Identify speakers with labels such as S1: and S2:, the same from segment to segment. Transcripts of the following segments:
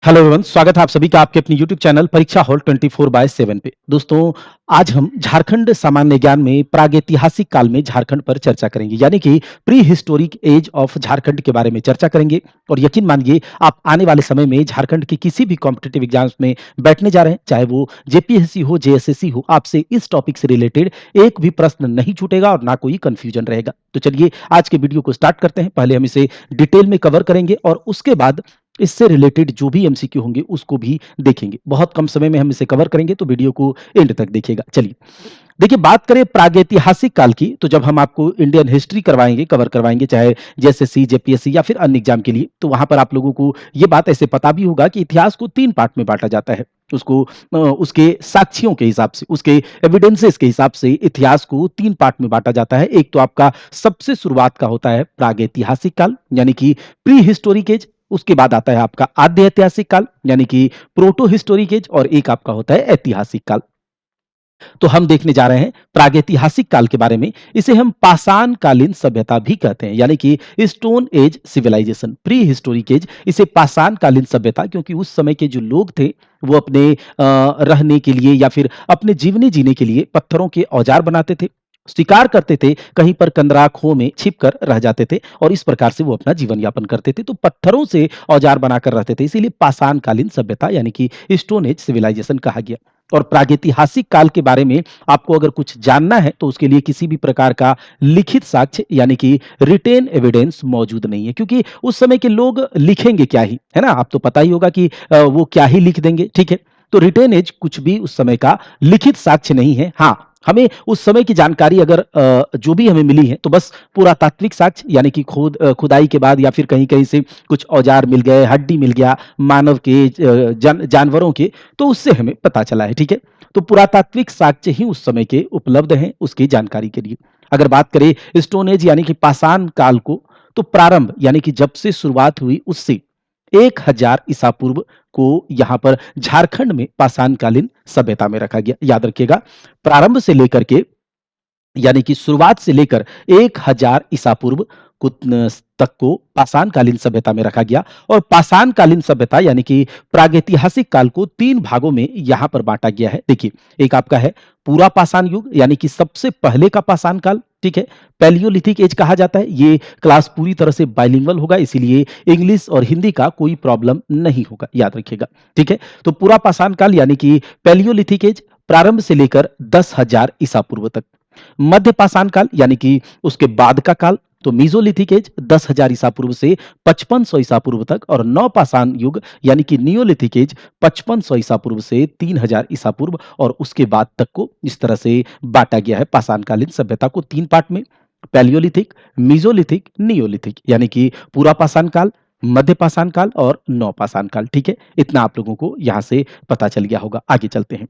S1: Hello everyone, स्वागत है आप सभी का आपके अपने यूट्यूब चैनल परीक्षा हॉल 24/7 पे। दोस्तों, आज हम झारखंड सामान्य ज्ञान में प्रागैतिहासिक काल में झारखंड पर चर्चा करेंगे, यानी कि prehistoric age of Jharkhand के बारे में चर्चा करेंगे। और यकीन मानिए, आप आने वाले समय में झारखंड के किसी भी कॉम्पिटिटिव एग्जाम्स में बैठने जा रहे हैं, चाहे वो जेपीएससी हो, जेएसएससी हो, आपसे इस टॉपिक से रिलेटेड एक भी प्रश्न नहीं छूटेगा और ना कोई कंफ्यूजन रहेगा। तो चलिए आज के वीडियो को स्टार्ट करते हैं। पहले हम इसे डिटेल में कवर करेंगे और उसके बाद इससे रिलेटेड जो भी एमसीक्यू होंगे उसको भी देखेंगे। बहुत कम समय में हम इसे कवर करेंगे, तो वीडियो को एंड तक देखिएगा। चलिए, देखिए, बात करें प्रागैतिहासिक काल की, तो जब हम आपको इंडियन हिस्ट्री करवाएंगे, कवर करवाएंगे, चाहे जेएसएससी, जेपीएससी या फिर अन्य एग्जाम के लिए, तो वहां पर आप लोगों को ये बात ऐसे पता भी होगा कि इतिहास को 3 पार्ट में बांटा जाता है। उसको उसके साक्ष्यों के हिसाब से, उसके एविडेंसेस के हिसाब से इतिहास को 3 पार्ट में बांटा जाता है। एक तो आपका सबसे शुरुआत का होता है प्रागैतिहासिक काल, यानी कि प्री हिस्टोरिक एज। उसके बाद आता है आपका आद्य ऐतिहासिक काल, यानी कि प्रोटो हिस्टोरिक एज, और एक आपका होता है ऐतिहासिक काल। तो हम देखने जा रहे हैं प्रागैतिहासिक काल के बारे में। इसे हम पाषाण कालीन सभ्यता भी कहते हैं, यानी कि stone age civilisation. Prehistoric age, इसे पाषाण कालीन सभ्यता, क्योंकि उस समय के जो लोग थे वो अपने रहने के लिए या फिर अपने जीवनी जीने के लिए पत्थरों के औजार बनाते थे, शिकार करते थे, कहीं पर कंदरा खो में छिप कर रह जाते थे और इस प्रकार से वो अपना जीवन यापन करते थे। तो पत्थरों से औजार बनाकर रहते थे, इसीलिए पाषाण कालीन सभ्यता यानी कि स्टोन एज सिविलाइजेशन कहा गया। और प्रागैतिहासिक काल के बारे में आपको अगर कुछ जानना है तो उसके लिए किसी भी प्रकार का लिखित साक्ष्य यानी कि रिटेन एविडेंस मौजूद नहीं है, क्योंकि उस समय के लोग लिखेंगे क्या ही, है ना? आप तो पता ही होगा कि वो क्या ही लिख देंगे, ठीक है? तो रिटेन एज कुछ भी उस समय का लिखित साक्ष्य नहीं है। हाँ, हमें उस समय की जानकारी अगर जो भी हमें मिली है तो बस पुरातात्विक साक्ष्य, यानी कि खुदाई के बाद या फिर कहीं-कहीं से कुछ औजार मिल गए, हड्डी मिल गया मानव के, जानवरों के, तो उससे हमें पता चला है, ठीक है? तो पुरातात्विक साक्ष्य ही उस समय के उपलब्ध हैं उसकी जानकारी के लिए। अगर बात करें स्टोन एज यानी कि पाषाण काल को, तो प्रारंभ यानी कि जब से शुरुआत हुई उससे 1000 ईसा पूर्व को यहाँ पर झारखंड में पाषाणकालीन सभ्यता में रखा गया। याद रखिएगा, प्रारंभ से लेकर के, यानी कि शुरुआत से लेकर 1000 ईसा पूर्व को तक को पाषाणकालीन सभ्यता में रखा गया। और पाषाणकालीन सभ्यता यानी कि प्रागैतिहासिक काल को 3 भागों में यहाँ पर बांटा गया है। देखिए, एक आपका है पूरा पाषाण युग, यानी कि सबसे पहले का पाषाण काल, ठीक है? पैलियोलिथिक एज कहा जाता है। ये क्लास पूरी तरह से बाइलिंगुअल होगा, इसीलिए इंग्लिश और हिंदी का कोई प्रॉब्लम नहीं होगा, याद रखिएगा, ठीक है? तो पूरा पाषाण काल यानी कि पैलियोलिथिक एज, प्रारंभ से लेकर 10,000 ईसा पूर्व तक। मध्य पाषाण काल यानी कि उसके बाद का काल, तो मीजोलिथिक एज 10,000 ईसा पूर्व से 5500 ईसा पूर्व तक। और नवपाषाण युग यानी कि नियोलिथिक एज 5500 ईसा पूर्व से 3000 ईसा पूर्व और उसके बाद तक को इस तरह से बांटा गया है पाषाणकालीन सभ्यता को 3 पार्ट में। पैलियोलिथिक, मीजोलिथिक, नियोलिथिक, यानी कि पूरा पाषाण काल, मध्य पाषाण काल और नवपाषाण काल, ठीक है? इतना आप लोगों को यहाँ से पता चल गया होगा। आगे चलते हैं।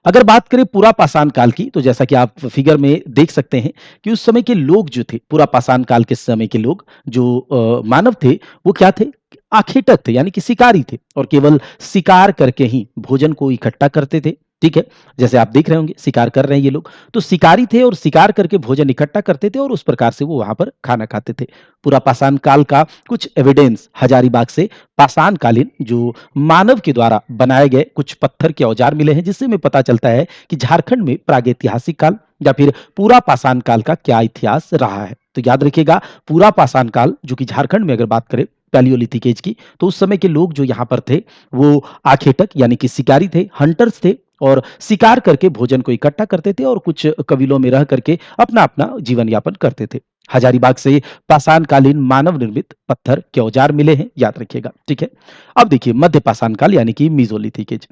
S1: अगर बात करें पूरा पाषाण काल की, तो जैसा कि आप फिगर में देख सकते हैं कि उस समय के लोग जो थे, पूरा पाषाण काल के समय के लोग जो मानव थे, वो क्या थे? आखेटक थे, यानी कि शिकारी थे और केवल शिकार करके ही भोजन को इकट्ठा करते थे, ठीक है? जैसे आप देख रहे होंगे, शिकार कर रहे हैं ये लोग, तो शिकारी थे और शिकार करके भोजन इकट्ठा करते थे और उस प्रकार से वो वहाँ पर खाना खाते थे। पूरा पाषाण काल का कुछ एविडेंस हजारीबाग से पाषाण कालीन जो मानव के द्वारा बनाए गए कुछ पत्थर के औजार मिले हैं, जिससे हमें पता चलता है कि झारखंड में प्रागैतिहासिक काल या फिर पूरा पाषाण काल का क्या इतिहास रहा है। तो याद रखिएगा, पूरा पाषाण काल जो कि झारखंड में अगर बात करें पैलियोलिथिक एज की, तो उस समय के लोग जो यहाँ पर थे वो आखेटक यानी कि शिकारी थे, हंटर्स थे और शिकार करके भोजन को इकट्ठा करते थे और कुछ कबीलों में रह करके अपना-अपना जीवन यापन करते थे। हजारीबाग से पाषाणकालीन मानव निर्मित पत्थर के औजार मिले हैं, याद रखिएगा, ठीक है? अब देखिए मध्य पाषाण काल यानी कि मीजोलिथिक एज।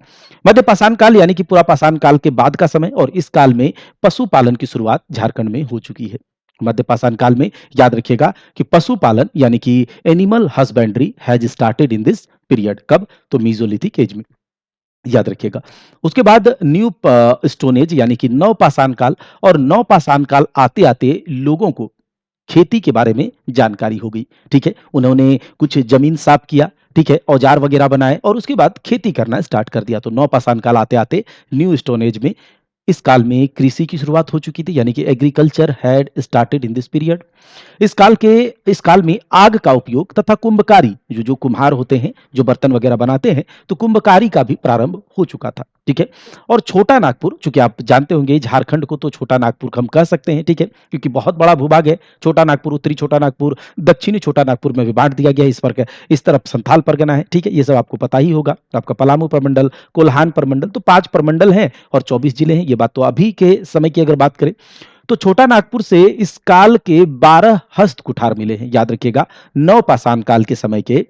S1: मध्य पाषाण काल यानी कि पूरा पाषाण काल के बाद का समय और इस काल में पशुपालन की शुरुआत झारखंड में हो चुकी है। मध्य पाषाण काल में याद रखिएगा कि पशुपालन यानी कि animal husbandry has started in this period. कब? तो मीजोलिथिक एज में, याद रखिएगा। उसके बाद न्यू स्टोन एज यानी कि नवपाषाण काल। और नवपाषाण काल आते-आते लोगों को खेती के बारे में जानकारी हो गई, ठीक है? उन्होंने कुछ ज़मीन साफ़ किया, ठीक है? औज़ार वग़ैरह बनाए और उसके बाद खेती करना स्टार्ट कर दिया। तो नवपाषाण काल आते-आते न्यू स्टोन एज में इस काल में कृषि की शुरुआत हो चुकी थी, यानी कि agriculture had started in this period. इस काल में आग का उपयोग तथा कुंभकारी, जो कुम्हार होते हैं, जो बर्तन वगैरह बनाते हैं, तो कुंभकारी का भी प्रारंभ हो चुका था। ठीक है। और छोटा नागपुर, चूंकि आप जानते होंगे झारखंड को तो छोटा नागपुर हम कह सकते हैं, ठीक है, क्योंकि बहुत बड़ा भूभाग है। छोटा नागपुर, उत्तरी छोटा नागपुर, दक्षिणी छोटा नागपुर में भी बांट दिया गया है। इस तरफ संथाल परगना है। ठीक है, ये सब आपको पता ही होगा। आपका पलामू प्रमंडल, कोल्हान प्रमंडल, तो 5 प्रमंडल हैं और 24 जिले हैं। ये बात तो अभी के समय की अगर बात करें तो छोटा नागपुर से इस काल के 12 हस्त कुठार मिले हैं। याद रखिएगा, नवपाषाण काल के समय के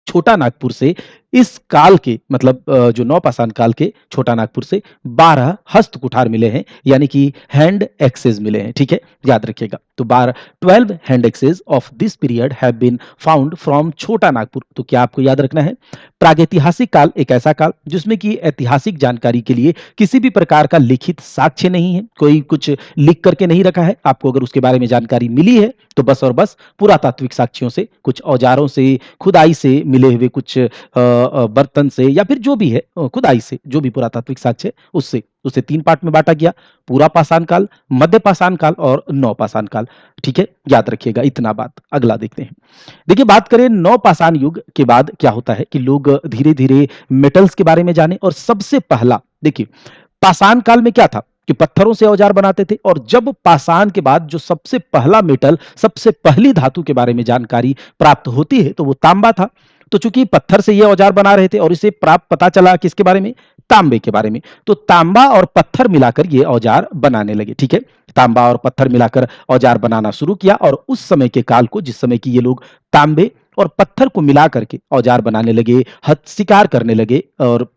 S1: छोटा नागपुर से इस काल के मतलब जो नवपाषाण काल के छोटा नागपुर से 12 हस्त कुठार मिले हैं, यानी कि हैंड एक्सेस मिले हैं। ठीक है, याद रखिएगा। तो 12 hand axes of this period have been found from Chota Nagpur. तो क्या आपको याद रखना है, प्रागैतिहासिक काल एक ऐसा काल जिसमें कि ऐतिहासिक जानकारी के लिए किसी भी प्रकार का लिखित साक्ष्य नहीं है, कोई कुछ लिख करके नहीं रखा है। आपको अगर उसके बारे में जानकारी मिली है तो बस और बस पुरातात्विक साक्ष्यों से, कुछ औजारों से, खुदाई से मिले हुए कुछ बर्तन से, या फिर जो भी है खुदाई से जो भी पुरातात्विक साक्ष्य है, उससे उसे 3 पार्ट में बांटा गया, पूरा पाषाण काल, मध्य पाषाण काल और नवपाषाण काल। ठीक है, याद रखिएगा इतना बात। अगला देखते हैं। देखिए, बात करें नवपाषाण युग के बाद क्या होता है कि लोग धीरे धीरे मेटल्स के बारे में जाने। और सबसे पहला, देखिए, पाषाण काल में क्या था कि पत्थरों से औजार बनाते थे, और जब पाषाण के बाद जो सबसे पहला मेटल, सबसे पहली धातु के बारे में जानकारी प्राप्त होती है तो वो तांबा था। तो चूंकि पत्थर से ये औजार बना रहे थे और इसे प्राप्त पता चला किसके बारे में, तांबे के बारे में, तो तांबा और पत्थर मिलाकर ये औजार बनाने लगे। ठीक है, तांबा और पत्थर मिलाकर औजार बनाना शुरू किया, और उस समय के काल को, जिस समय की ये लोग तांबे और पत्थर को मिला करके औजार बनाने लगे, शिकार करने लगे और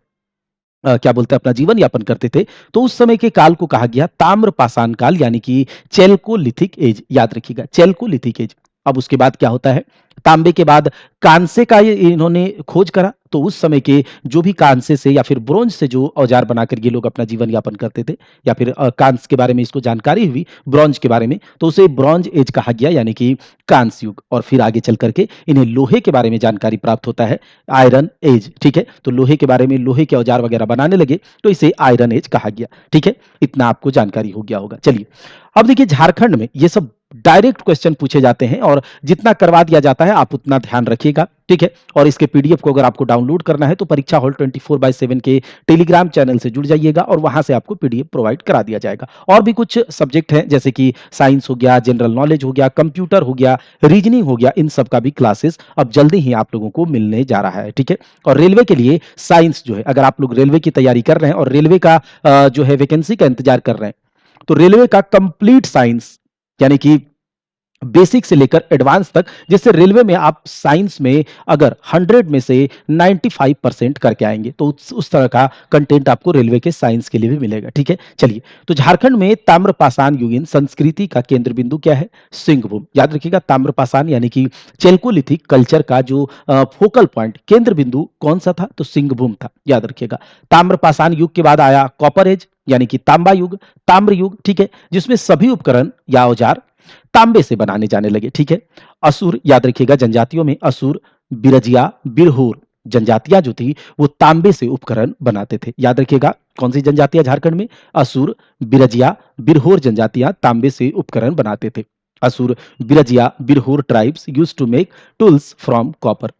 S1: क्या बोलते हैं, अपना जीवन यापन करते थे, तो उस समय के काल को कहा गया ताम्र पाषाण काल, यानी कि चेल्कोलिथिक एज। याद रखिएगा, चेल्कोलिथिक एज। अब उसके बाद क्या होता है, तांबे के बाद कांसे का ये इन्होंने खोज करा, तो उस समय के जो भी कांसे से या फिर ब्रोंज से जो औजार बनाकर ये लोग अपना जीवन यापन करते थे, या फिर कांस के बारे में इसको जानकारी हुई, ब्रॉन्ज के बारे में, तो उसे ब्रॉन्ज एज कहा गया, यानी कि कांस्य युग। और फिर आगे चल करके इन्हें लोहे के बारे में जानकारी प्राप्त होता है, आयरन एज। ठीक है, तो लोहे के बारे में, लोहे के औजार वगैरह बनाने लगे, तो इसे आयरन एज कहा गया। ठीक है, इतना आपको जानकारी हो गया होगा। चलिए, अब देखिए, झारखंड में ये सब डायरेक्ट क्वेश्चन पूछे जाते हैं, और जितना करवा दिया जाता है आप उतना ध्यान रखिएगा। ठीक है, और इसके पीडीएफ को अगर आपको डाउनलोड करना है तो परीक्षा हॉल 24/7 के टेलीग्राम चैनल से जुड़ जाइएगा, और वहां से आपको पीडीएफ प्रोवाइड करा दिया जाएगा। और भी कुछ सब्जेक्ट हैं, जैसे कि साइंस हो गया, जनरल नॉलेज हो गया, कंप्यूटर हो गया, रीजनिंग हो गया, इन सब का भी क्लासेस अब जल्दी ही आप लोगों को मिलने जा रहा है। ठीक है, और रेलवे के लिए साइंस जो है, अगर आप लोग रेलवे की तैयारी कर रहे हैं और रेलवे का जो है वैकेंसी का इंतजार कर रहे हैं, तो रेलवे का कंप्लीट साइंस, यानी कि बेसिक से लेकर एडवांस तक, जिससे रेलवे में आप साइंस में अगर 100 में से 95% करके आएंगे तो उस तरह का कंटेंट आपको रेलवे के साइंस के लिए भी मिलेगा। ठीक है, चलिए, तो झारखंड में ताम्रपाषाण युगीन संस्कृति का केंद्र बिंदु क्या है, सिंहभूम। याद रखिएगा, ताम्रपाषाण यानी कि चेल्कोलिथिक कल्चर का जो फोकल पॉइंट, केंद्र बिंदु कौन सा था, तो सिंहभूम था। याद रखिएगा, ताम्रपाषाण युग के बाद आया कॉपर एज, यानी कि तांबा युग, ताम्र युग। ठीक है, जिसमें सभी उपकरण या औजार तांबे से बनाने जाने लगे। ठीक है, असुर, याद रखिएगा, जनजातियों में असुर, बिरजिया, बिरहोर जनजातियां जो थी वो तांबे से उपकरण बनाते थे। याद रखिएगा, कौन सी जनजातियां झारखंड में, असुर, बिरजिया, बिरहोर जनजातियां तांबे से उपकरण बनाते थे। Asur, Birjia, Birhor tribes used to make tools from copper.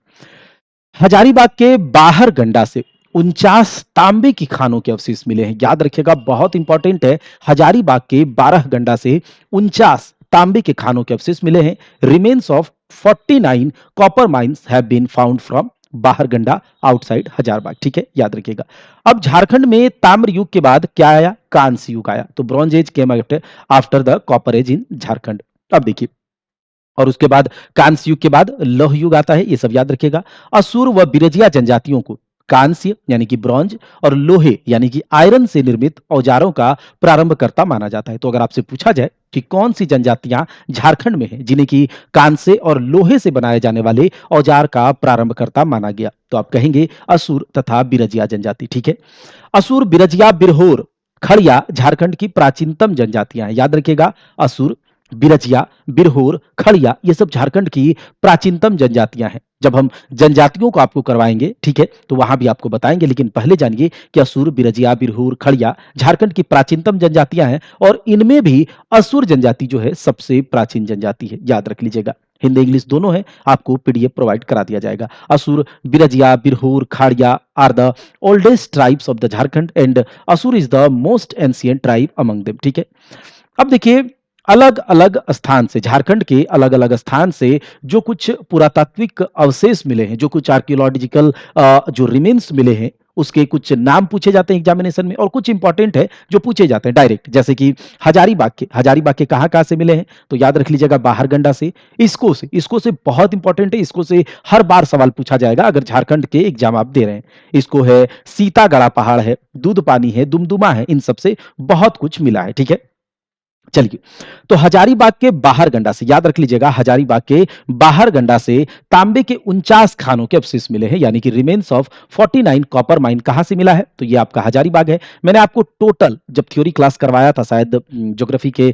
S1: Hazaribagh के बाहर गंडा से 49 तांबे की खानों के अवशेष मिले हैं। याद रखिएगा, बहुत इंपॉर्टेंट है, हजारीबाग के 12 गंडा से 49 तांबे के खानों के अवशेष मिले हैं। Remains of 49 copper mines have been found from Baharagora outside हजारबाग। ठीक है, याद रखिएगा। अब झारखंड में ताम्र युग के बाद क्या आया, कांस्य युग आया। तो bronze age came after the copper age in Jharkhand. अब देखिए, और उसके बाद कांस्य युग के बाद लौह युग आता है, ये सब याद रखिएगा। असुर व बिरजिया जनजातियों को कांस्य यानी कि ब्रॉन्ज और लोहे यानी कि आयरन से निर्मित औजारों का प्रारंभकर्ता माना जाता है। तो अगर आपसे पूछा जाए कि कौन सी जनजातियां झारखंड में हैं जिन्हें कि कांसे और लोहे से बनाए जाने वाले औजार का प्रारंभकर्ता माना गया, तो आप कहेंगे असुर तथा बिरजिया जनजाति। ठीक है, असुर, बिरजिया, बिरहोर, खड़िया झारखंड की प्राचीनतम जनजातियां हैं। याद रखिएगा, असुर, बिरजिया, बिरहोर, खड़िया ये सब झारखंड की प्राचीनतम जनजातियां हैं। जब हम जनजातियों को आपको करवाएंगे, ठीक है, तो वहां भी आपको बताएंगे, लेकिन पहले जानिए कि असुर, बिरजिया, बिरहोर, खड़िया झारखंड की प्राचीनतम जनजातियां हैं और इनमें भी असुर जनजाति जो है सबसे प्राचीन जनजाति है, याद रख लीजिएगा। हिंदी इंग्लिश दोनों है, आपको पीडीएफ प्रोवाइड करा दिया जाएगा। Asur, Birjia, Birhor, Kharia are the oldest tribes of the Jharkhand and Asur is the most ancient tribe among them, ठीक है। अब देखिए, अलग-अलग स्थान से, झारखंड के अलग-अलग स्थान से जो कुछ पुरातात्विक अवशेष मिले हैं, जो कुछ आर्कियोलॉजिकल जो रिमेन्स मिले हैं, उसके कुछ नाम पूछे जाते हैं एग्जामिनेशन में और कुछ इंपॉर्टेंट है जो पूछे जाते हैं डायरेक्ट, जैसे कि हजारीबाग के कहाँ-कहाँ से मिले हैं? तो याद रख लीजिएगा बाहरगंडा से, इसको से बहुत इंपॉर्टेंट है, इसको से हर बार सवाल पूछा जाएगा अगर झारखंड के एग्जाम आप दे रहे हैं। इसको है, सीतागढ़ा पहाड़ है, दूध पानी है, दुमदुमा है, इन सब से बहुत कुछ मिला है, ठीक है? चलिए, तो हजारीबाग के बाहरगंडा से याद रख लीजिएगा, हजारीबाग के बाहरगंडा से तांबे के 49 खानों के अवशेष मिले हैं, यानी कि रिमेन्स ऑफ 49 कॉपर माइन कहां से मिला है? तो ये आपका हजारीबाग है। मैंने आपको टोटल जब थ्योरी क्लास करवाया था शायद ज्योग्राफी के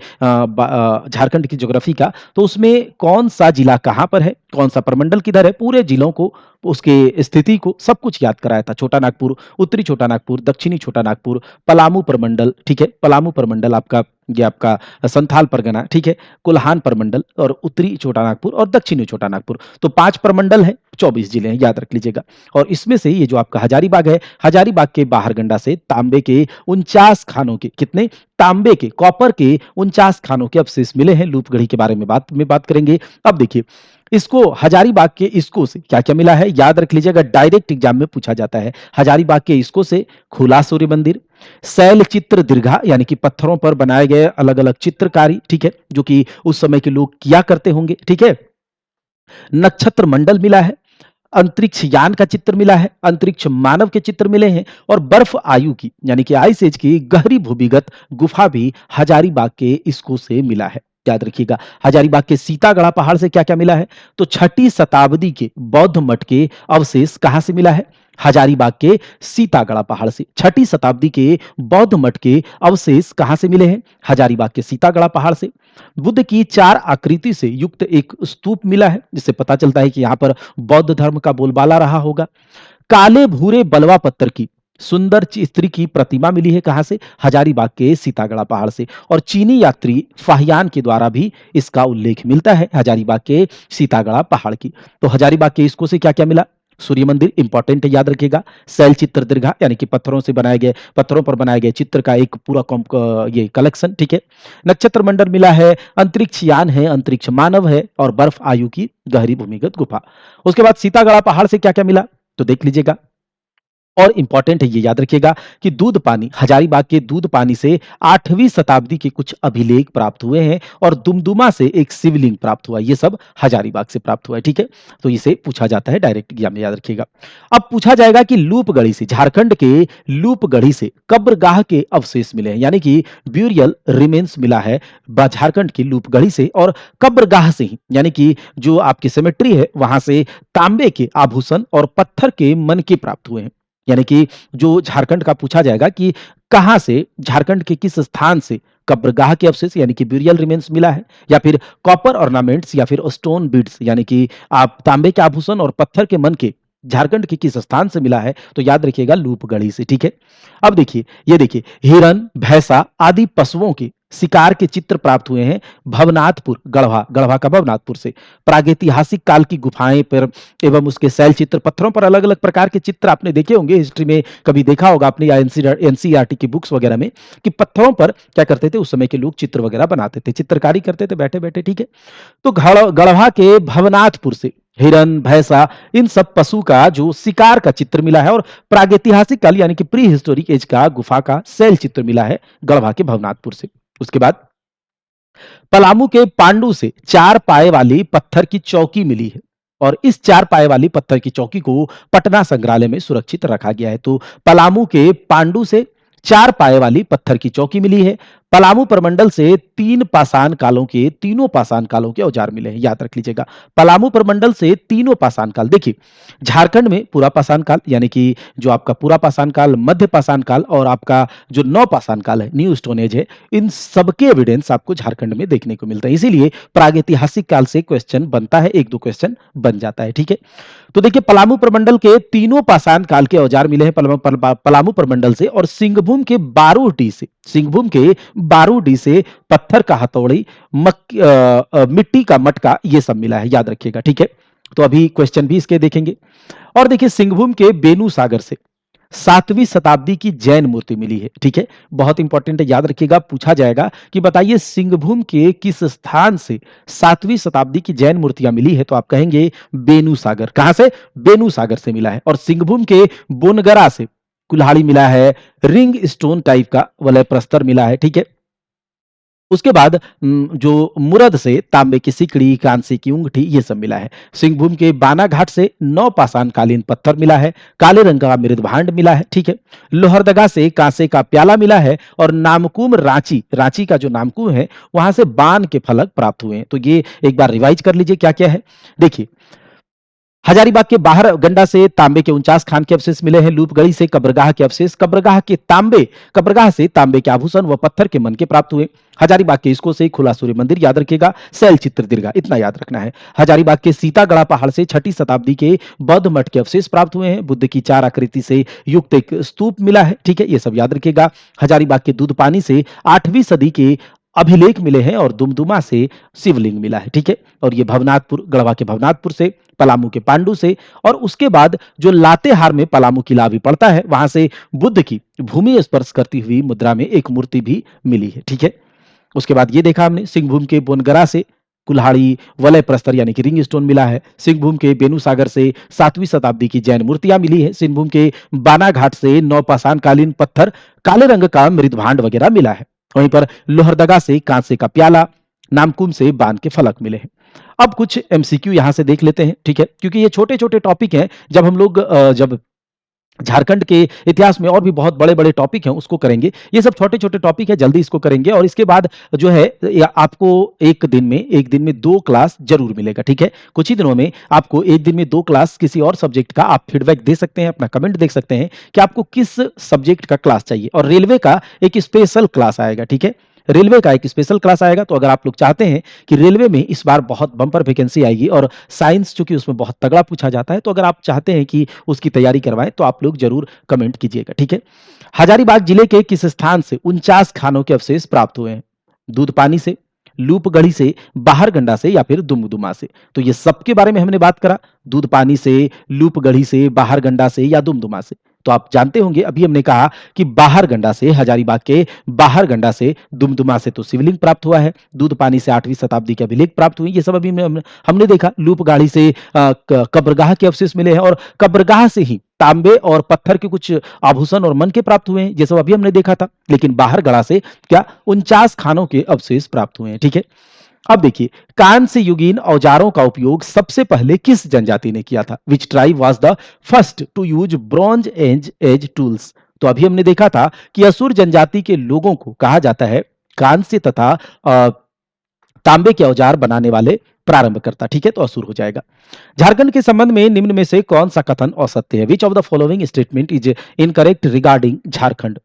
S1: झारखंड की ज्योग्राफी का, तो उसमें कौन सा जिला कहां पर है, कौन सा प्रमंडल किधर है, पूरे जिलों को, उसके स्थिति को सब कुछ याद कराया था। छोटा नागपुर, उत्तरी छोटा नागपुर, दक्षिणी छोटा नागपुर, पलामू प्रमंडल, ठीक है, पलामू प्रमंडल आपका, ये आपका संथाल परगना, ठीक है, कोल्हान प्रमंडल और उत्तरी छोटा नागपुर और दक्षिणी छोटा नागपुर। तो 5 प्रमंडल है, 24 जिले हैं, याद रख लीजिएगा। और इसमें से ये जो आपका हजारीबाग है, हजारीबाग के बाहरगंडा से तांबे के 49 खानों के, कितने? तांबे के, कॉपर के 49 खानों के अवशेष मिले हैं। लूपगढ़ी के बारे में बात करेंगे। अब देखिए, इसको हजारीबाग के इसको से क्या-क्या मिला है? याद रख लीजिएगा, डायरेक्ट एग्जाम में पूछा जाता है। हजारीबाग के इसको से खुला सूर्य मंदिर, शैल चित्र दीर्घा यानी कि पत्थरों पर बनाए गए अलग-अलग चित्रकारी, ठीक है, जो कि उस समय के लोग किया करते होंगे, ठीक है। नक्षत्र मंडल मिला है, अंतरिक्ष यान का चित्र मिला है, अंतरिक्ष मानव के चित्र मिले हैं और बर्फ आयु की यानी कि आइस एज की गहरी भूमिगत गुफा भी हजारीबाग के इसको से मिला है। याद रखिएगा, हजारीबाग के सीतागढ़ा पहाड़ से क्या-क्या मिला है? तो 6ठी शताब्दी के बौद्ध मठ के अवशेष कहां से मिला है? हजारीबाग के सीतागढ़ा पहाड़ से। 6ठी शताब्दी के बौद्ध मठ के अवशेष कहां से मिले हैं? हजारीबाग के सीतागढ़ा पहाड़ से। बुद्ध की 4 आकृति से युक्त एक स्तूप मिला है, जिससे पता चलता है कि यहाँ पर बौद्ध धर्म का बोलबाला रहा होगा। काले भूरे बलवा पत्थर की सुंदर स्त्री की प्रतिमा मिली है कहां से? हजारीबाग के सीतागढ़ा पहाड़ से। और चीनी यात्री फाहियान के द्वारा भी इसका उल्लेख मिलता है हजारीबाग के सीतागढ़ा पहाड़ की। तो हजारीबाग के इसको से क्या-क्या मिला? सूर्य मंदिर इंपॉर्टेंट है, याद रखिएगा। शैल चित्र दीर्घा यानी कि पत्थरों पर बनाए गए चित्र का एक पूरा ये कलेक्शन, ठीक है। नक्षत्र मंडल मिला है, अंतरिक्ष यान है, अंतरिक्ष मानव है और बर्फ आयु की गहरी भूमिगत गुफा। उसके बाद सीतागढ़ा पहाड़ से क्या-क्या मिला? तो देख लीजिएगा। और इंपॉर्टेंट है, ये याद रखिएगा कि दूध पानी, हजारीबाग के दूध पानी से 8वीं शताब्दी के कुछ अभिलेख प्राप्त हुए हैं और दुमदुमा से एक शिवलिंग प्राप्त हुआ। ये सब हजारीबाग से प्राप्त हुआ है, ठीक है। तो इसे पूछा जाता है डायरेक्ट एग्जाम में, याद रखिएगा। अब पूछा जाएगा कि लूपगढ़ी से, झारखंड के लूपगढ़ी से कब्रगाह के अवशेष मिले हैं, यानी कि ब्यूरियल रिमेन्स मिला है झारखंड की लूपगढ़ी से और कब्रगाह से ही, यानी कि जो आपकी सेमेट्री है वहां से तांबे के आभूषण और पत्थर के मनके प्राप्त हुए हैं। यानी कि जो झारखंड का पूछा जाएगा कि कहां से, झारखंड के किस स्थान से कब्रगाह के अवशेष यानी कि ब्यूरियल रिमेन्स मिला है, या फिर कॉपर ऑर्नामेंट्स या फिर स्टोन बीड्स यानी कि आप तांबे के आभूषण और पत्थर के मन के झारखंड के किस स्थान से मिला है? तो याद रखिएगा लूपगढ़ी से, ठीक है। अब देखिए, ये देखिए, हिरन, भैंसा आदि पशुओं के शिकार के चित्र प्राप्त हुए हैं भवनाथपुर, गढ़वा का भवनाथपुर से। प्रागैतिहासिक काल की गुफाएं पर एवं उसके शैल चित्र पत्थरों पर अलग अलग प्रकार के चित्र आपने देखे होंगे, हिस्ट्री में कभी देखा होगा आपने या एनसीईआरटी की बुक्स वगैरह में, कि पत्थरों पर क्या करते थे उस समय के लोग, चित्र वगैरह बनाते थे, चित्रकारी करते थे बैठे बैठे, ठीक है। तो गढ़वा के भवनाथपुर से हिरन, भैंसा इन सब पशु का जो शिकार का चित्र मिला है और प्रागैतिहासिक काल यानी कि प्री हिस्टोरिक एज का गुफा का शैल चित्र मिला है गढ़वा के भवनाथपुर से। उसके बाद पलामू के पांडु से 4 पाए वाली पत्थर की चौकी मिली है और इस 4 पाए वाली पत्थर की चौकी को पटना संग्रहालय में सुरक्षित रखा गया है। तो पलामू के पांडु से 4 पाए वाली पत्थर की चौकी मिली है। पलामू प्रमंडल से तीनों पाषाण कालों के औजार मिले हैं, याद रख लीजिएगा। पलामू प्रमंडल से तीनों पाषाण काल, देखिए झारखंड में पूरा पाषाण काल यानी कि जो आपका पूरा पाषाण काल, मध्य पाषाण काल और आपका जो नव पाषाण काल है, न्यू स्टोन एज है, इन सबके एविडेंस आपको झारखंड में देखने को मिलता है। इसीलिए प्रागैतिहासिक काल से क्वेश्चन बनता है, एक दो क्वेश्चन बन जाता है, ठीक है। तो देखिए पलामू प्रमंडल के तीनों पाषाण काल के औजार मिले हैं पलामू प्रमंडल से, और सिंहभूम के बारूदी से पत्थर का हथौड़ी, मिट्टी का मटका, ये सब मिला है, याद रखिएगा, ठीक है। तो अभी क्वेश्चन भी इसके देखेंगे। और देखिए सिंहभूम के बेनू सागर से 7वीं शताब्दी की जैन मूर्ति मिली है, ठीक है। बहुत इंपॉर्टेंट है, याद रखिएगा, पूछा जाएगा कि बताइए सिंहभूम के किस स्थान से 7वीं शताब्दी की जैन मूर्तियां मिली है, तो आप कहेंगे बेनू सागर। कहां से? बेनू सागर से मिला है। और सिंहभूम के बोनगरा से कुल्हाड़ी मिला है, रिंग स्टोन टाइप का वलय प्रस्तर मिला है, ठीक है। उसके बाद जो मुरद से तांबे की सिकड़ी, कांसे की ऊँगठी, ये सब मिला है। सिंहभूम के बाना घाट से 9 पाषाण कालीन पत्थर मिला है, काले रंग का मृदभांड मिला है, ठीक है। लोहरदगा से कांसे का प्याला मिला है, और नामकुम रांची का जो नामकुम है, वहां से बाण के फलक प्राप्त हुए हैं। तो ये एक बार रिवाइज कर लीजिए क्या-क्या है। देखिए हजारीबाग के बाहर गंडा से तांबे के 49 खान के अवशेष मिले हैं। लूपगढ़ी से कब्रगाह के अवशेष, कब्रगाह से तांबे के आभूषण व पत्थर के मनके प्राप्त हुए। हजारीबाग के इसको से खुला सूर्य मंदिर, याद रखिएगा, शैल चित्र दीर्घा, इतना याद रखना है। हजारीबाग के सीतागढ़ा पहाड़ से 6ठी शताब्दी के बौद्ध मठ के अवशेष प्राप्त हुए हैं। बुद्ध की 4 आकृति से युक्त एक स्तूप मिला है, ठीक है, ये सब याद रखिएगा। हजारीबाग के दूध पानी से 8वीं सदी के अभिलेख मिले हैं, और दुमदुमा से शिवलिंग मिला है, ठीक है। और ये भवनाथपुर, गढ़वा के भवनाथपुर से, पलामू के पांडु से, और उसके बाद जो लातेहार में पलामू किला भी पड़ता है, वहां से बुद्ध की भूमि स्पर्श करती हुई मुद्रा में एक मूर्ति भी मिली है, ठीक है। उसके बाद ये देखा हमने सिंहभूम के बोनगरा से कुल्हाड़ी, वलय प्रस्तर यानी कि रिंग स्टोन मिला है। सिंहभूम के बेनू सागर से 7वीं शताब्दी की जैन मूर्तियां मिली है। सिंहभूम के बाना घाट से 9 पाषाण कालीन पत्थर, काले रंग का मृदभांड वगैरह मिला है। वहीं पर लोहरदगा से कांसे का प्याला, नामकुम से बाण के फलक मिले हैं। अब कुछ एमसीक्यू यहां से देख लेते हैं, ठीक है, क्योंकि ये छोटे-छोटे टॉपिक हैं। जब हम लोग जब झारखंड के इतिहास में और भी बहुत बड़े-बड़े टॉपिक हैं, उसको करेंगे। ये सब छोटे-छोटे टॉपिक हैं, जल्दी इसको करेंगे। और इसके बाद जो है आपको एक दिन में 2 क्लास ज़रूर मिलेगा, ठीक है? कुछ ही दिनों में आपको एक दिन में 2 क्लास किसी और सब्जेक्ट का आप फीडबैक दे सकते हैं, अपना कमेंट देख सकते हैं कि आपको किस सब्जेक्ट का क्लास चाहिए। और रेलवे का एक स्पेशल क्लास आएगा, ठीक है? रेलवे का एक स्पेशल क्लास आएगा। तो अगर आप लोग चाहते हैं कि रेलवे में इस बार बहुत बम्पर वैकेंसी आएगी, और साइंस चूँकि उसमें बहुत तगड़ा पूछा जाता है, तो अगर आप चाहते हैं कि उसकी तैयारी करवाएँ, तो आप लोग ज़रूर कमेंट कीजिएगा, ठीक है? हजारीबाग जिले के किस स्थान से 49 खानों के अवशेष प्राप्त हुए हैं? दूधपानी से, लूपगढ़ी से, बाहरगंडा से, या फिर दुमदुमा से? तो ये सबके बारे में हमने बात करा, दूधपानी से, लूपगढ़ी से, बाहरगंडा से, या दुमदुमा से। तो आप जानते होंगे, अभी हमने कहा कि बाहरगंडा से, हजारीबाग के बाहरगंडा से, दुमदुमा से तो शिवलिंग प्राप्त हुआ है, दूधपानी से 8वीं शताब्दी के अभिलेख प्राप्त हुए, ये सब अभी हमने देखा। लूपगाड़ी से कब्रगाह के अवशेष मिले हैं, और कब्रगाह से ही तांबे और पत्थर के कुछ आभूषण और मनके प्राप्त हुए हैं, ये सब अभी हमने देखा था। लेकिन बाहरगढ़ा से क्या 49 खानों के अवशेष प्राप्त हुए हैं, ठीक है। अब देखिए, कांस्य युगीन औजारों का उपयोग सबसे पहले किस जनजाति ने किया था? Which tribe was the first to use bronze age tools? तो अभी हमने देखा था कि असुर जनजाति के लोगों को कहा जाता है कांस्य तथा अ, तांबे के औजार बनाने वाले प्रारंभकर्ता, ठीक है, तो असुर हो जाएगा। झारखंड के संबंध में निम्न में से कौन सा कथन असत्य है? विच of the following statement is incorrect regarding Jharkhand?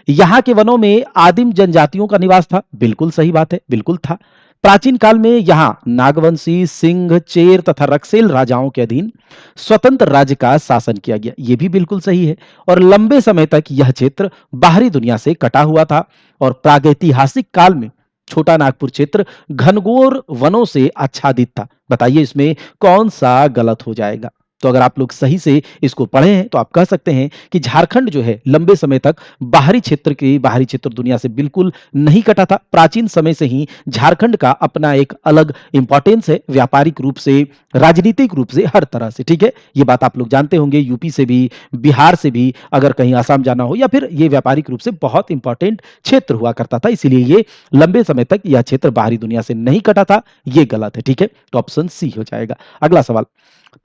S1: यहाँ के वनों में आदिम जनजातियों का निवास था, बिल्कुल सही बात है, बिल्कुल था। प्राचीन काल में यहाँ नागवंशी, सिंह, चेर तथा रक्सेल राजाओं के अधीन स्वतंत्र राज्य का शासन किया गया, ये भी बिल्कुल सही है। और लंबे समय तक यह क्षेत्र बाहरी दुनिया से कटा हुआ था। और प्रागैतिहासिक काल में छोटा नागपुर क्षेत्र घनघोर वनों से आच्छादित था। बताइए इसमें कौन सा गलत हो जाएगा? तो अगर आप लोग सही से इसको पढ़े हैं, तो आप कह सकते हैं कि झारखंड जो है लंबे समय तक बाहरी क्षेत्र दुनिया से बिल्कुल नहीं कटा था। प्राचीन समय से ही झारखंड का अपना एक अलग इंपॉर्टेंस है, व्यापारिक रूप से, राजनीतिक रूप से, हर तरह से, ठीक है। ये बात आप लोग जानते होंगे, यूपी से भी, बिहार से भी, अगर कहीं आसाम जाना हो, या फिर ये व्यापारिक रूप से बहुत इंपॉर्टेंट क्षेत्र हुआ करता था। इसीलिए ये लंबे समय तक यह क्षेत्र बाहरी दुनिया से नहीं कटा था, ये गलत है, ठीक है। तो ऑप्शन सी हो जाएगा। अगला सवाल,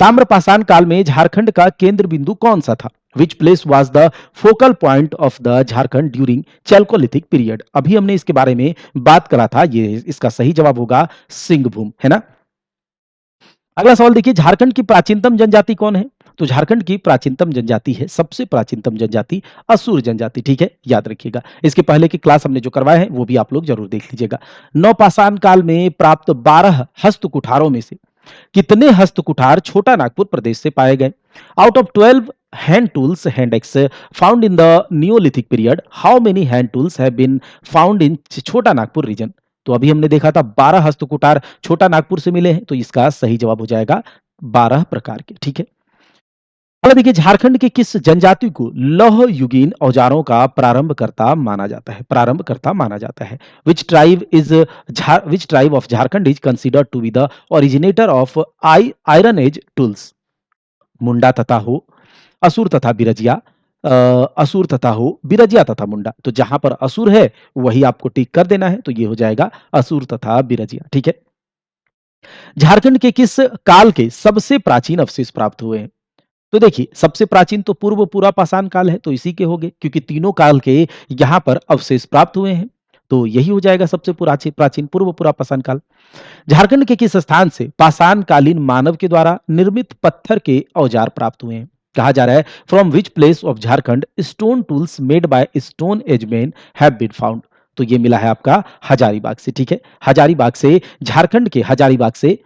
S1: ताम्रपाषाण काल में झारखंड का केंद्र बिंदु कौन सा था? Which place was the focal point of the Jharkhand during Chalcolithic period. अभी हमने इसके बारे में बात करा था, ये इसका सही जवाब होगा सिंहभूम, है ना। अगला सवाल देखिए, झारखंड की प्राचीनतम जनजाति कौन है? तो झारखंड की प्राचीनतम जनजाति है, सबसे प्राचीनतम जनजाति असुर जनजाति, ठीक है, याद रखिएगा। इसके पहले की क्लास हमने जो करवाए हैं वो भी आप लोग जरूर देख लीजिएगा। नवपाषाण काल में प्राप्त 12 हस्त कुठारों में से कितने हस्त कुठार छोटा नागपुर प्रदेश से पाए गए? Out of 12 hand tools hand axe found in the neolithic period, how many hand tools have been found in छोटा नागपुर रीजन? तो अभी हमने देखा था 12 हस्तकुठार छोटा नागपुर से मिले हैं, तो इसका सही जवाब हो जाएगा 12 प्रकार के, ठीक है। अगला देखिए, झारखंड के किस जनजाति को लौह युगीन औजारों का प्रारंभकर्ता माना जाता है? प्रारंभकर्ता माना जाता है। Which tribe of Jharkhand is considered to be the originator of iron age tools? Munda तथा हो, असुर तथा बिरजिया, असुर तथा हो, बिरजिया तथा मुंडा। तो जहां पर असुर है वही आपको टिक कर देना है, तो ये हो जाएगा असुर तथा बिरजिया, ठीक है। झारखंड के किस काल के सबसे प्राचीन अवशेष प्राप्त हुए हैं? तो देखिए, सबसे प्राचीन तो पूर्व पूरा पाषाण काल है, तो इसी के हो गए, क्योंकि तीनों काल के यहाँ पर अवशेष प्राप्त हुए हैं, तो यही हो जाएगा सबसे प्राचीन प्राचीन पूर्व पूरा पाषाण काल। झारखंड के किस स्थान से पाषाण कालीन मानव के द्वारा निर्मित पत्थर के औजार प्राप्त हुए हैं? कहा जा रहा है, from which place of Jharkhand stone tools made by stone age man have been found? तो ये मिला है आपका हजारीबाग से, ठीक है। हजारीबाग से, झारखंड के हजारीबाग से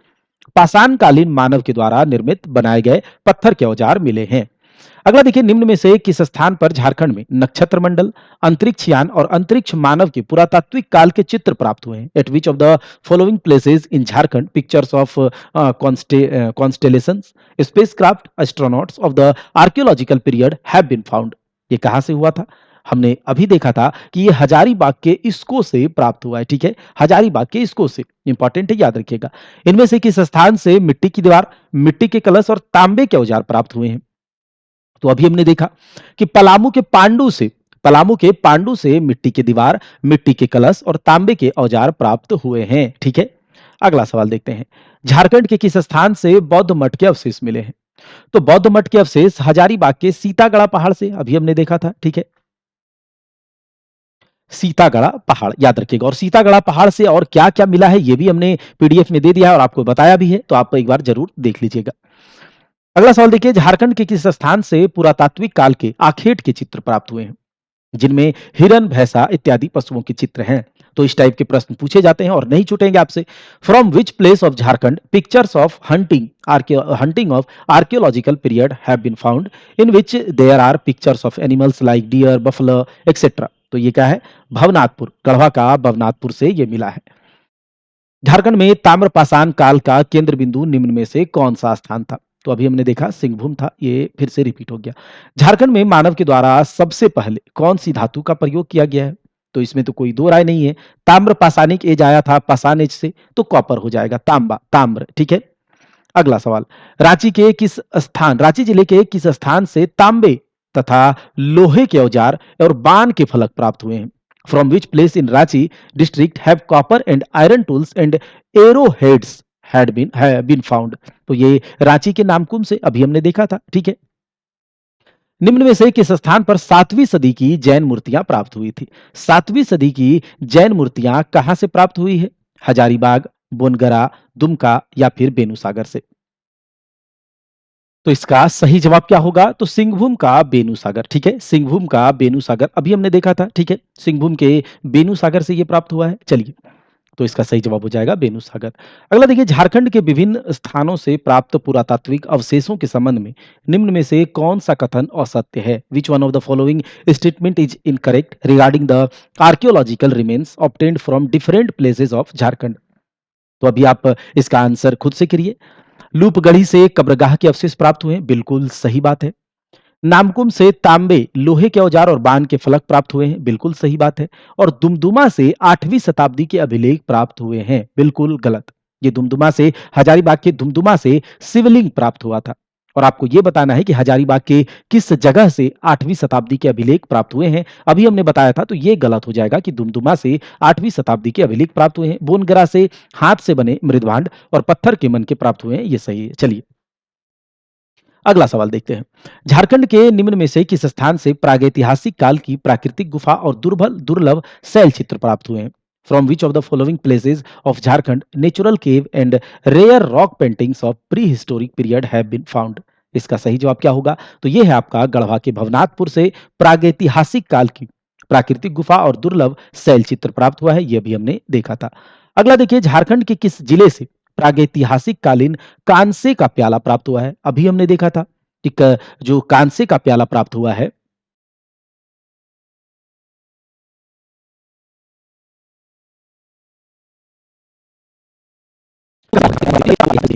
S1: पाषाणकालीन मानव के द्वारा निर्मित बनाए गए पत्थर के औजार मिले हैं। अगला देखिए, निम्न में से किस स्थान पर झारखंड में नक्षत्र मंडल, अंतरिक्ष यान और अंतरिक्ष मानव के पुरातात्विक काल के चित्र प्राप्त हुए हैं? At which of the following places in Jharkhand pictures of constellations, spacecraft, astronauts of the archaeological period have been found? ये कहां से हुआ था? हमने अभी देखा था कि ये हजारीबाग के इसको से प्राप्त हुआ है, ठीक है। हजारीबाग के इसको से, इंपॉर्टेंट है, याद रखिएगा। इनमें से किस स्थान से मिट्टी की दीवार, मिट्टी के कलश और तांबे के औजार प्राप्त हुए हैं? तो अभी हमने देखा कि पलामू के पांडु से मिट्टी की दीवार, मिट्टी के कलश और तांबे के औजार प्राप्त हुए हैं, ठीक है। अगला सवाल देखते हैं, झारखंड के किस स्थान से बौद्ध मठ के अवशेष मिले हैं? तो बौद्ध मठ के अवशेष हजारीबाग के सीतागढ़ पहाड़ से, अभी हमने देखा था, ठीक है। सीतागढ़ पहाड़ याद रखिएगा, और सीतागढ़ पहाड़ से और क्या क्या मिला है ये भी हमने पीडीएफ में दे दिया है और आपको बताया भी है, तो आप एक बार जरूर देख लीजिएगा। अगला सवाल देखिए, झारखंड के किस स्थान से पुरातात्विक काल के आखेट के चित्र प्राप्त हुए हैं, जिनमें हिरन, भैंसा इत्यादि पशुओं के चित्र हैं? तो इस टाइप के प्रश्न पूछे जाते हैं और नहीं छूटेंगे आपसे। From which place of Jharkhand pictures of hunting of archaeological period have been found in which there are pictures of animals like deer, buffalo etcetera? तो ये क्या है? भवनाथपुर, गढ़वा का भवनाथपुर से ये मिला है। झारखंड में ताम्रपाषाण काल का केंद्र बिंदु निम्न में से कौन सा स्थान था? तो अभी हमने देखा सिंहभूम था, ये फिर से रिपीट हो गया। झारखंड में मानव के द्वारा सबसे पहले कौन सी धातु का प्रयोग किया गया है? तो इसमें तो कोई दो राय नहीं है। ताम्रपाषाणिक एज आया था पाषाण एज से, तो कॉपर हो जाएगा, तांबा, ताम्र, ठीक है। अगला सवाल, रांची जिले के किस स्थान से तांबे तथा लोहे के औजार और बाण के फलक प्राप्त हुए हैं? From which place in Ranchi district have copper and iron tools and arrowheads have been found? तो ये रांची के नामकुम से, अभी हमने देखा था, ठीक है। निम्न में से किस स्थान पर 7वीं सदी की जैन मूर्तियां प्राप्त हुई थी? 7वीं सदी की जैन मूर्तियां कहां से प्राप्त हुई है? हजारीबाग, बोनगरा, दुमका या फिर बेनूसागर से? तो इसका सही जवाब क्या होगा? तो सिंहभूम का बेनूसागर, ठीक है। सिंहभूम का बेनूसागर अभी हमने देखा था, ठीक है। सिंहभूम के बेनूसागर से ये प्राप्त हुआ है। चलिए, तो इसका सही जवाब हो जाएगा बेनूसागर। अगला देखिए, झारखंड के विभिन्न स्थानों से प्राप्त पुरातात्विक अवशेषों के संबंध में निम्न में से कौन सा कथन असत्य है? Which one of the following statement is incorrect regarding the archaeological remains obtained from different places of Jharkhand? तो अभी आप इसका आंसर खुद से करिए। लूपगढ़ी से कब्रगाह के अवशेष प्राप्त हुए, बिल्कुल सही बात है। नामकुम से तांबे, लोहे के औजार और बाण के फलक प्राप्त हुए हैं, बिल्कुल सही बात है। और दुमदुमा से 8वीं शताब्दी के अभिलेख प्राप्त हुए हैं, बिल्कुल गलत। ये दुमदुमा से, हजारीबाग के दुमदुमा से शिवलिंग प्राप्त हुआ था। और आपको ये बताना है कि हजारीबाग के किस जगह से 8वीं शताब्दी के अभिलेख प्राप्त हुए हैं, अभी हमने बताया था, तो ये गलत हो जाएगा कि दुमदुमा से 8वीं शताब्दी के अभिलेख प्राप्त हुए हैं। बोनगरा से हाथ से बने मृदभांड और पत्थर के मन के प्राप्त हुए हैं, ये सही है। चलिए, अगला सवाल देखते हैं। झारखंड के निम्न में से किस स्थान से प्रागैतिहासिक काल की प्राकृतिक गुफा और दुर्लभ शैल चित्र प्राप्त हुए हैं? From which of the following places of Jharkhand natural cave and rare rock paintings of prehistoric period have been found? इसका सही जवाब क्या होगा? तो ये है आपका गढ़वा के भवनाथपुर से प्रागैतिहासिक काल की प्राकृतिक गुफा और दुर्लभ शैल चित्र प्राप्त हुआ है, ये भी हमने देखा था। अगला देखिए, झारखंड के किस जिले से प्रागैतिहासिक कालीन कांसे का प्याला प्राप्त हुआ है? अभी हमने देखा था कि जो कांसे का प्याला प्राप्त हुआ है,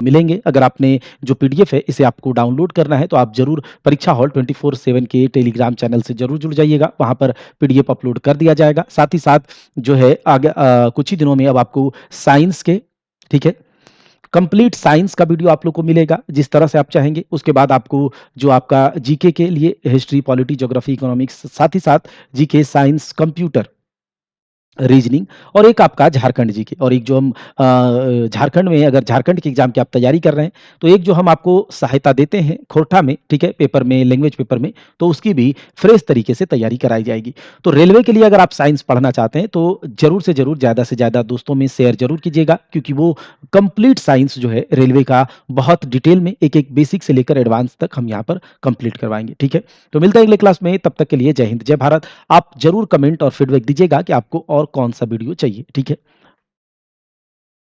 S1: मिलेंगे। अगर आपने जो पीडीएफ है इसे आपको डाउनलोड करना है तो आप ज़रूर परीक्षा हॉल 24/7 के टेलीग्राम चैनल से ज़रूर जुड़ जाइएगा। वहाँ पर पीडीएफ अपलोड कर दिया जाएगा। साथ ही साथ जो है आगे कुछ ही दिनों में अब आपको साइंस के, ठीक है, कंप्लीट साइंस का वीडियो आप लोग को मिलेगा जिस तरह से आप चाहेंगे। उसके बाद आपको जो आपका जीके के लिए हिस्ट्री, पॉलिटी, ज्योग्राफी, इकोनॉमिक्स, साथ ही साथ जीके, साइंस, कंप्यूटर, रीजनिंग और एक आपका झारखंड जीके और एक जो हम झारखंड में अगर झारखंड के एग्जाम की आप तैयारी कर रहे हैं तो एक जो हम आपको सहायता देते हैं खोरठा में, ठीक है, पेपर में, लैंग्वेज पेपर में, तो उसकी भी फ्रेश तरीके से तैयारी कराई जाएगी। तो रेलवे के लिए अगर आप साइंस पढ़ना चाहते हैं तो जरूर से जरूर ज़्यादा से ज़्यादा दोस्तों में शेयर जरूर कीजिएगा, क्योंकि वो कंप्लीट साइंस जो है रेलवे का बहुत डिटेल में एक एक बेसिक से लेकर एडवांस तक हम यहाँ पर कंप्लीट करवाएंगे। ठीक है, तो मिलता है अगले क्लास में, तब तक के लिए जय हिंद, जय भारत। आप ज़रूर कमेंट और फीडबैक दीजिएगा कि आपको और कौन-सा वीडियो चाहिए, ठीक है?